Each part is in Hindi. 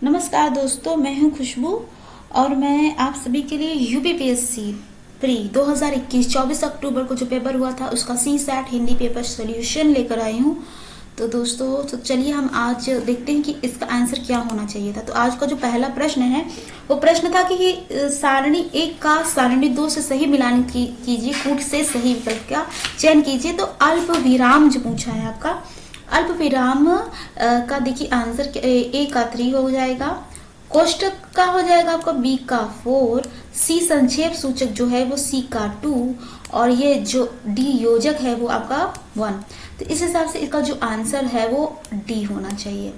नमस्कार दोस्तों, मैं हूं खुशबू और मैं आप सभी के लिए यूपीपीएससी प्री 2021 24 अक्टूबर को जो पेपर हुआ था उसका CSAT हिंदी पेपर सॉल्यूशन लेकर आई हूं। तो दोस्तों चलिए हम आज देखते हैं कि इसका आंसर क्या होना चाहिए था। तो आज का जो पहला प्रश्न है वो प्रश्न था कि सारणी 1 का सारणी 2 से सही मिलान कीजिए, कूट से सही विकल्प का चयन कीजिए। तो अल्प विराम जो पूछा है आपका, अल्प विराम का देखिए आंसर ए का 3 हो जाएगा, कोष्टक का हो जाएगा आपका बी का 4, सी संक्षेप सूचक जो है वो सी का 2 और ये जो डी योजक है वो आपका 1। तो इस हिसाब से इसका जो आंसर है वो डी होना चाहिए।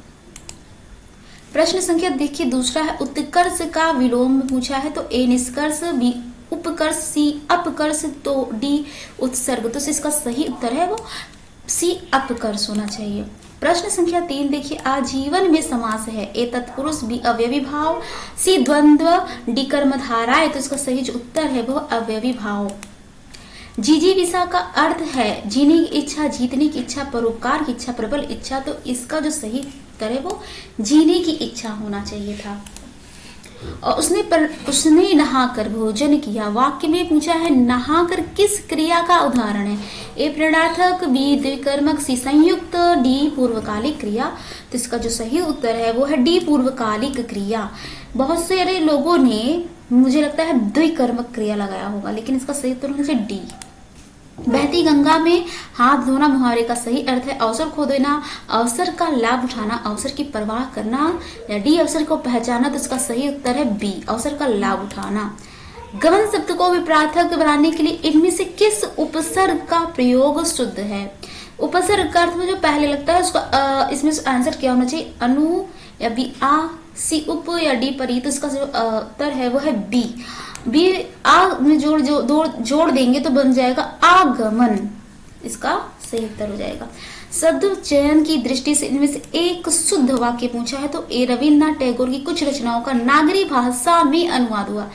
प्रश्न संख्या देखिए दूसरा है, उत्कर्ष का विलोम पूछा है। तो ए निष्कर्ष, बी उपकर्ष, सी अपकर्ष, तो डी उत्सर्ग। तो इसका सही उत्तर है वो सी अपकर्ष होना चाहिए। प्रश्न संख्या 3 देखिए, आजीवन में समास है। ए तत्पुरुष, बी अवयवी भाव, सी द्वंद्व, डी कर्मधाराएं। तो इसका सही जो उत्तर है वो अवयवी भाव। जिजीविषा का अर्थ है जीने की इच्छा, जीतने की इच्छा, परोपकार की इच्छा, प्रबल इच्छा। तो इसका जो सही उत्तर है वो जीने की इच्छा होना चाहिए था। और उसने नहाकर भोजन किया। वाक्य में पूछा है नहाकर किस क्रिया का उदाहरण है। ए प्रेरणार्थक, बी द्विकर्मक, सी संयुक्त, डी पूर्वकालिक क्रिया। तो इसका जो सही उत्तर है वो है डी पूर्वकालिक क्रिया। बहुत सारे लोगों ने मुझे लगता है द्विकर्मक क्रिया लगाया होगा, लेकिन इसका सही उत्तर होना चाहिए डी। बहती गंगा में हाथ धोना मुहावरे का सही अर्थ है अवसर खो देना, अवसर का लाभ उठाना, अवसर की परवाह करना, या डी अवसर को पहचाना। तो इसका सही उत्तर है बी अवसर का लाभ उठाना। गमन शब्द को विप्रार्थक बनाने के लिए इनमें से किस उपसर्ग का प्रयोग शुद्ध है। उपसर्ग का अर्थ में जो पहले लगता है उसका इसमें आंसर क्या होना चाहिए, अनु या बी आ, सी उप या डी परी। तो इसका जो उत्तर है वो है बी। बी आ में जोड़ देंगे तो बन जाएगा आगमन। इसका सही उत्तर हो जाएगा। शब्द चयन की दृष्टि से इनमें से एक शुद्ध वाक्य पूछा है। तो ए रविन्द्रनाथ टैगोर की कुछ रचनाओं का नागरी भाषा में अनुवाद हुआ।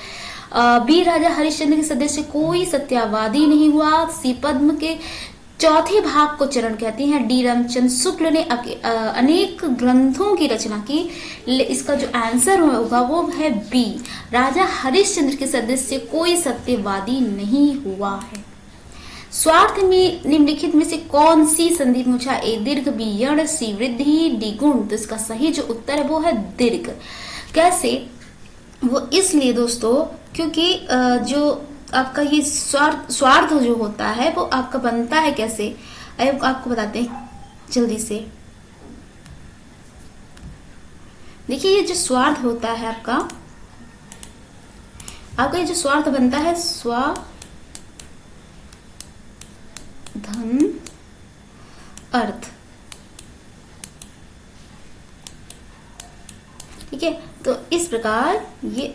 बी राजा हरिश्चंद्र के सदस्य कोई सत्यावादी नहीं हुआ। सी पद्म के चौथे भाग को चरण कहते हैं। डी रामचंद्र शुक्ल ने अनेक ग्रंथों की रचना की। इसका जो आंसर होगा वो है बी राजा हरिश्चंद्र के सदस्य कोई सत्यवादी नहीं हुआ है। स्वार्थ में निम्नलिखित में से कौन सी संधि पूछा। ए दीर्घ, बी यण, सी वृद्धि, डी गुण। तो इसका सही जो उत्तर है वो है दीर्घ। कैसे, वो इसलिए दोस्तों क्योंकि जो आपका ये स्वार्थ जो होता है वो आपका बनता है कैसे, आपको बताते हैं जल्दी से। देखिए ये जो स्वार्थ होता है आपका ये जो स्वार्थ बनता है स्वा धन अर्थ, ठीक है। तो इस प्रकार ये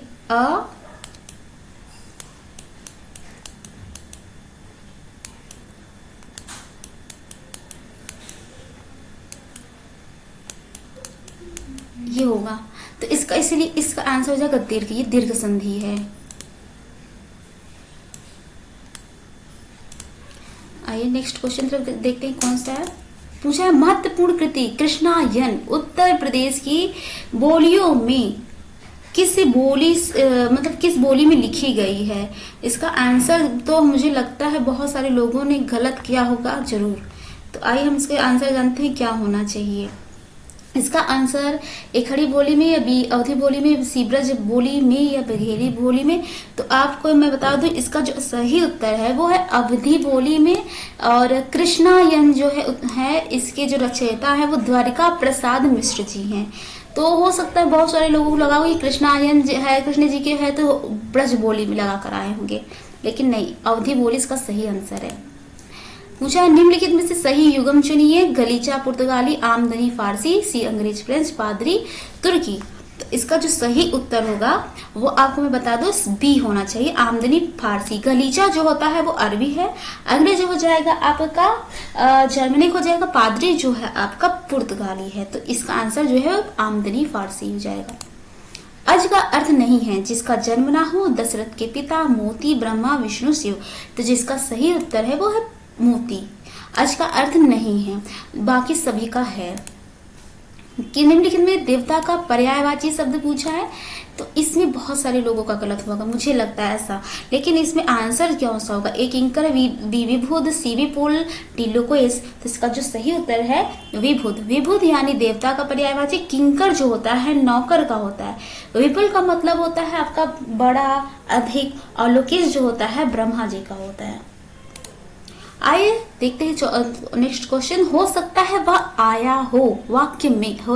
ये होगा। तो इसका इसलिए इसका आंसर हो जाएगा दीर्घ। ये दीर्घ संधि है। आइए नेक्स्ट क्वेश्चन तरफ देखते हैं कौन सा है। पूछा है महत्वपूर्ण कृति कृष्णायन उत्तर प्रदेश की बोलियों में किस बोली में लिखी गई है। इसका आंसर तो मुझे लगता है बहुत सारे लोगों ने गलत किया होगा जरूर। तो आइए हम इसके आंसर जानते हैं क्या होना चाहिए। इसका आंसर ए खड़ी बोली में या बी अवधी बोली में, सी ब्रज बोली में या बघेली बोली में। तो आपको मैं बता दूं इसका जो सही उत्तर है वो है अवधी बोली में। और कृष्णायन जो है इसके जो रचयिता है वो द्वारिका प्रसाद मिश्र जी हैं। तो हो सकता है बहुत सारे लोगों को लगा कि कृष्णायन है कृष्ण जी के है तो ब्रज बोली में लगा कर आए होंगे, लेकिन नहीं, अवधी बोली इसका सही आंसर है। पूछा निम्नलिखित में से सही युग्म चुनिए। गलीचा पुर्तगाली, आमदनी फारसी, सी अंग्रेज फ्रेंच, पादरी तुर्की। तो इसका जो सही उत्तर होगा वो आपको मैं बता दूं बी होना चाहिए, आमदनी फारसी। गलीचा जो होता है वो अरबी है, अंग्रेज हो जाएगा आपका जर्मनिक हो जाएगा, पादरी जो है आपका पुर्तगाली है। तो इसका आंसर जो है आमदनी फारसी हो जाएगा। अज का अर्थ नहीं है जिसका जन्म ना हो, दशरथ के पिता, मोती, ब्रह्मा, विष्णु, शिव। तो जिसका सही उत्तर है वो है मोती। अज का अर्थ नहीं है, बाकी सभी का है। कि निम्नलिखित में देवता का पर्यायवाची शब्द पूछा है, तो इसमें बहुत सारे लोगों का गलत होगा, मुझे लगता है ऐसा। लेकिन इसमें आंसर क्या सा होगा? ए किंकर, बी विभुद, सी विपुल, डी लोकेश। तो इसका जो सही उत्तर है विभुद। विभुद यानी देवता का पर्यायवाची। किंकर जो होता है नौकर का होता है। विपुल का मतलब होता है आपका बड़ा, अधिक, और लोकेश जो होता है ब्रह्मा जी का होता है। आइए देखते हैं नेक्स्ट क्वेश्चन। हो सकता है वह आया हो वाक्य में हो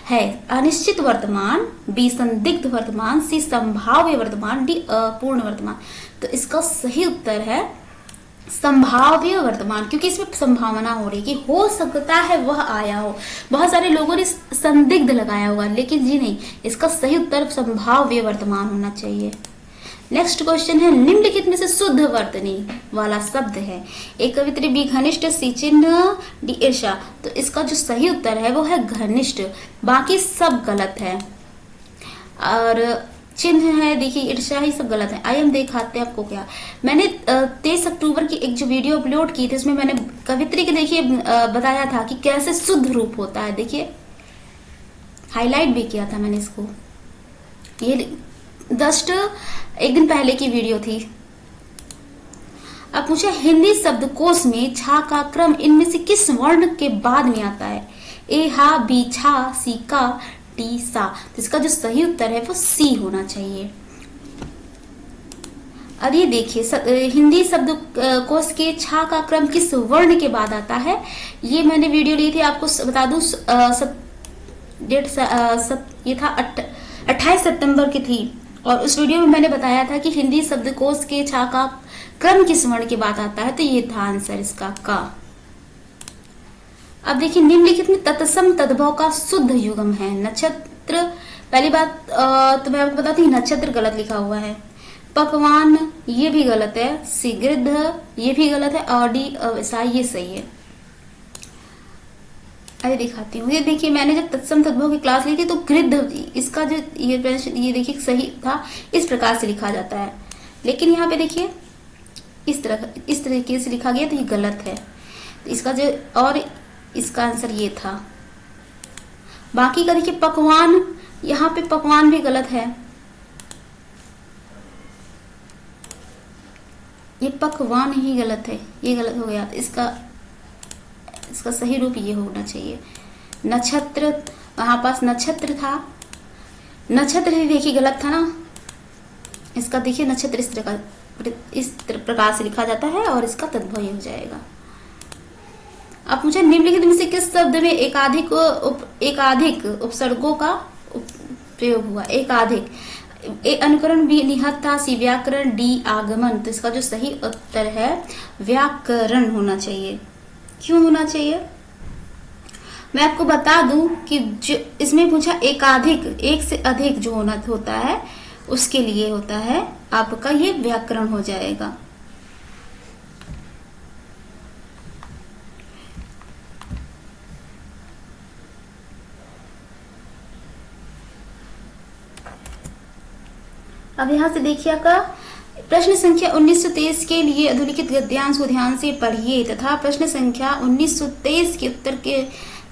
है अनिश्चित वर्तमान, बी संदिग्ध वर्तमान, सी संभाव्य वर्तमान, डी अपूर्ण वर्तमान। तो इसका सही उत्तर है संभाव्य वर्तमान, क्योंकि इसमें संभावना हो रही कि हो सकता है वह आया हो। बहुत सारे लोगों ने संदिग्ध लगाया होगा, लेकिन जी नहीं, इसका सही उत्तर संभाव्य वर्तमान होना चाहिए। नेक्स्ट क्वेश्चन है निम्नलिखित में से शुद्ध वर्तनी वाला शब्द है? ए कवित्री, बी घनिष्ठ, सी चिन्ह, डी ईर्षा। तो इसका जो सही उत्तर है वो है घनिष्ठ, बाकी सब गलत है। और चिन्ह है, देखिए ईर्षा, ही सब गलत है। आइए हम दिखाते हैं आपको क्या। मैंने 23 अक्टूबर की एक जो वीडियो अपलोड की थी उसमें मैंने कवित्री के देखिए बताया था कि कैसे शुद्ध रूप होता है। देखिए हाईलाइट भी किया था मैंने इसको, ये जस्ट एक दिन पहले की वीडियो थी। अब पूछा हिंदी शब्दकोश में छा का क्रम इनमें से किस वर्ण के बाद में आता है? ए हा, बी छा, सी का, डी सा। तो इसका जो सही उत्तर है वो सी होना चाहिए। अब ये देखिए हिंदी शब्दकोश के छा का क्रम किस वर्ण के बाद आता है, ये मैंने वीडियो ली थी, आपको बता दूं ये था 28 सितंबर की थी, और उस वीडियो में मैंने बताया था कि हिंदी शब्दकोश के छा का क्रम किस वर्ण के बाद आता है, तो ये था आंसर इसका का। अब देखिए निम्नलिखित में तत्सम तद्भव का शुद्ध युग्म है? नक्षत्र, पहली बात तो मैं आपको बताती हूँ, नक्षत्र गलत लिखा हुआ है। पकवान ये भी गलत है, सी गृद्ध ये भी गलत है, और डी अवसाय ये सही है। अरे दिखाती हूँ, ये देखिए मैंने जब तत्सम तद्भव की क्लास ली थी तो गृद्ध, इसका जो ये देखिए सही था, इस प्रकार से लिखा जाता है, लेकिन यहाँ पे देखिए इस तरीके से लिखा गया, तो ये गलत है। तो इसका जो और इसका आंसर ये था। बाकी का देखिए पकवान, यहाँ पे पकवान भी गलत है, ये पकवान ही गलत है, ये गलत हो गया। इसका सही रूप ये होना चाहिए। नक्षत्र, वहां पास नक्षत्र था, नक्षत्र ही देखिए गलत था ना। इसका देखिए नक्षत्र इस प्रकार से लिखा जाता है, और इसका तद्भव हो जाएगा। अब मुझे निम्नलिखित में से किस शब्द में एकाधिक उपसर्गों का प्रयोग हुआ? एकाधिक, ए अनुकरण, बी निहत्था, सी व्याकरण, डी आगमन। तो इसका जो सही उत्तर है व्याकरण होना चाहिए। क्यों होना चाहिए? मैं आपको बता दूं कि जो इसमें पूछा एकाधिक, एक से अधिक जो होता है उसके लिए होता है आपका ये व्याकरण हो जाएगा। अब यहां से देखिए आपका प्रश्न संख्या 1923 के लिए अधोलिखित गद्यांश को ध्यान से पढ़िए तथा प्रश्न संख्या 1923 के उत्तर के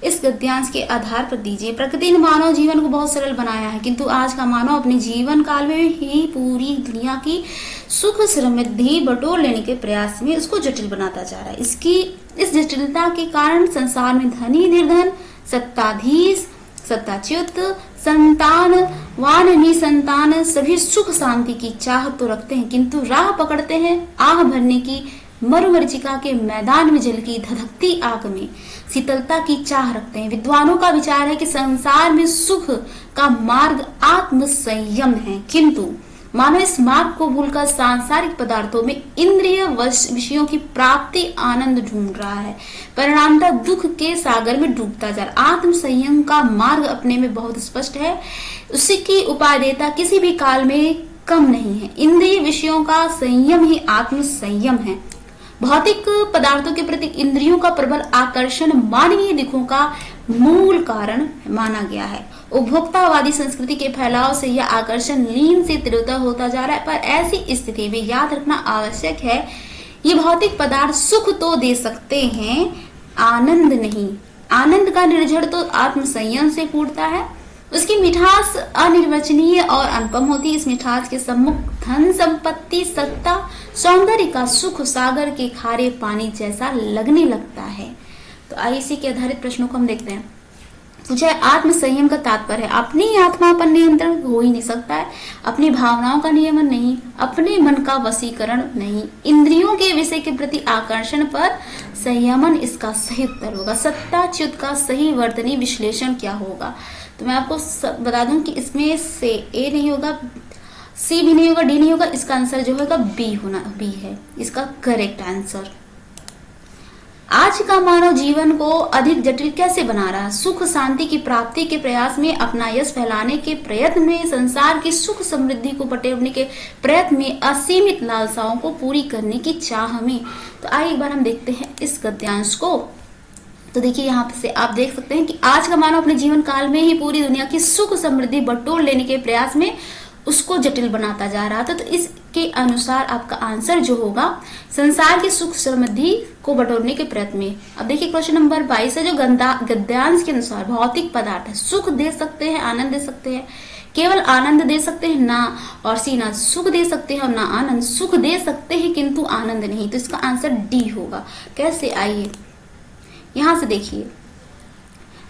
इस गद्यांश के आधार पर दीजिए। प्रकृति ने मानव जीवन को बहुत सरल बनाया है, किंतु आज का मानव अपने जीवन काल में ही पूरी दुनिया की सुख समृद्धि बटोर लेने के प्रयास में उसको जटिल बनाता जा रहा है। इस जटिलता के कारण संसार में धनी निर्धन, सत्ताधीश सत्ताच्युत, संतान वान निसंतान सभी सुख शांति की चाह तो रखते हैं, किंतु राह पकड़ते हैं आह भरने की मरुमरीचिका के मैदान में जल की धधकती आग में शीतलता की चाह रखते हैं। विद्वानों का विचार है कि संसार में सुख का मार्ग आत्म संयम है, किंतु मानव इस मार्ग को भूलकर सांसारिक पदार्थों में इंद्रिय विषयों की प्राप्ति आनंद ढूंढ रहा है, परिणामतः दुख के सागर में डूबता जा रहा। आत्म संयम का मार्ग अपने में बहुत स्पष्ट है, उसकी उपादेयता किसी भी काल में कम नहीं है। इंद्रिय विषयों का संयम ही आत्म संयम है। भौतिक पदार्थों के प्रति इंद्रियों का प्रबल आकर्षण मानवीय दुखों का मूल कारण माना गया है। उपभोक्तावादी संस्कृति के फैलाव से यह आकर्षण लीन से तीव्रतर होता जा रहा है, पर ऐसी स्थिति में याद रखना आवश्यक है, ये भौतिक पदार्थ सुख तो दे सकते हैं, आनंद नहीं। आनंद का निर्झर तो आत्म संयम से फूटता है। उसकी मिठास अनिर्वचनीय और अनुपम होती है। इस मिठास के सम्मुख धन संपत्ति सत्ता सौंदर्य का सुख सागर के खारे पानी जैसा लगने लगता है। तो आइए इसी के आधारित प्रश्नों को हम देखते हैं। पूछा है आत्म संयम का तात्पर्य है अपनी आत्मा पर नियंत्रण हो ही नहीं सकता है, अपनी भावनाओं का नियमन नहीं, अपने मन का वशीकरण नहीं, इंद्रियों के विषय के प्रति आकर्षण पर संयमन इसका सही उत्तर होगा। सत्ता च्युत का सही वर्तनी विश्लेषण क्या होगा? तो मैं आपको बता दूं कि इसमें से ए नहीं होगा, सी भी नहीं होगा, डी नहीं होगा, इसका आंसर जो होगा बी है इसका करेक्ट आंसर। आज का मानव जीवन को अधिक जटिल कैसे बना रहा है? सुख शांति की प्राप्ति के प्रयास में, अपना यश फैलाने के प्रयत्न में, संसार की सुख समृद्धि को बटोरने के प्रयत्न में, असीमित लालसाओं को पूरी करने की चाह में। तो आइए एक बार हम देखते हैं इस गद्यांश को। तो देखिए यहाँ से आप देख सकते हैं कि आज का मानव अपने जीवन काल में ही पूरी दुनिया की सुख समृद्धि बटोर लेने के प्रयास में उसको जटिल बनाता जा रहा था। तो इसके अनुसार आपका आंसर जो होगा संसार की सुख समृद्धि को बटोरने के प्रयत्न में। अब देखिए क्वेश्चन नंबर 22 है जो गद्यांश के अनुसार भौतिक पदार्थ है, सुख दे सकते हैं, आनंद दे सकते हैं, केवल आनंद दे सकते हैं ना, और सी ना सुख दे सकते हैं और ना आनंद, सुख दे सकते हैं किंतु आनंद नहीं। तो इसका आंसर डी होगा। कैसे? आइए यहां से देखिए,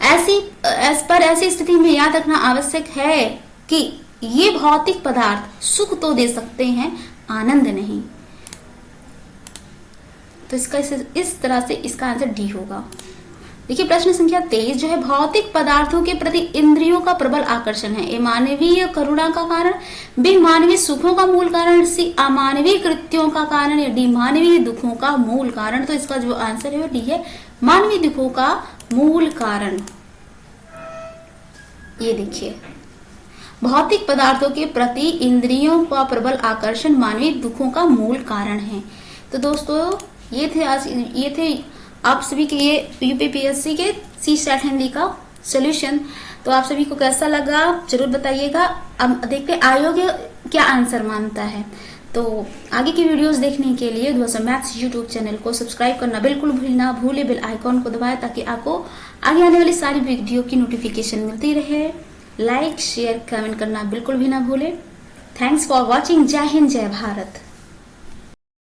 ऐसी स्थिति में याद रखना आवश्यक है कि ये भौतिक पदार्थ सुख तो दे सकते हैं, आनंद नहीं। तो इसका इस तरह से इसका आंसर डी होगा। देखिए प्रश्न संख्या 23 जो है भौतिक पदार्थों के प्रति इंद्रियों का प्रबल आकर्षण है। ए मानवीय करुणा का कारण, बी मानवीय सुखों का मूल कारण, सी अमानवीय कृत्यों का कारण, या डी मानवीय दुखों का मूल कारण। तो इसका जो आंसर है वो डी है, मानवीय दुखों का मूल कारण। ये देखिए भौतिक पदार्थों के प्रति इंद्रियों का प्रबल आकर्षण मानवीय दुखों का मूल कारण है। तो दोस्तों ये थे आप सभी के ये यूपीपीएससी के CSAT हिंदी का सॉल्यूशन। तो आप सभी को कैसा लगा जरूर बताइएगा। अब देखते हैं आयोग क्या आंसर मानता है। तो आगे की वीडियोस देखने के लिए दोस्तों मैथ्स यूट्यूब चैनल को सब्सक्राइब करना बिल्कुल ना भूले, बेल आइकॉन को दबाएं ताकि आपको आगे आने वाली सारी वीडियो की नोटिफिकेशन मिलती रहे। लाइक शेयर कमेंट करना बिल्कुल भी ना भूले। Thanks for watching. जय हिंद, जय भारत।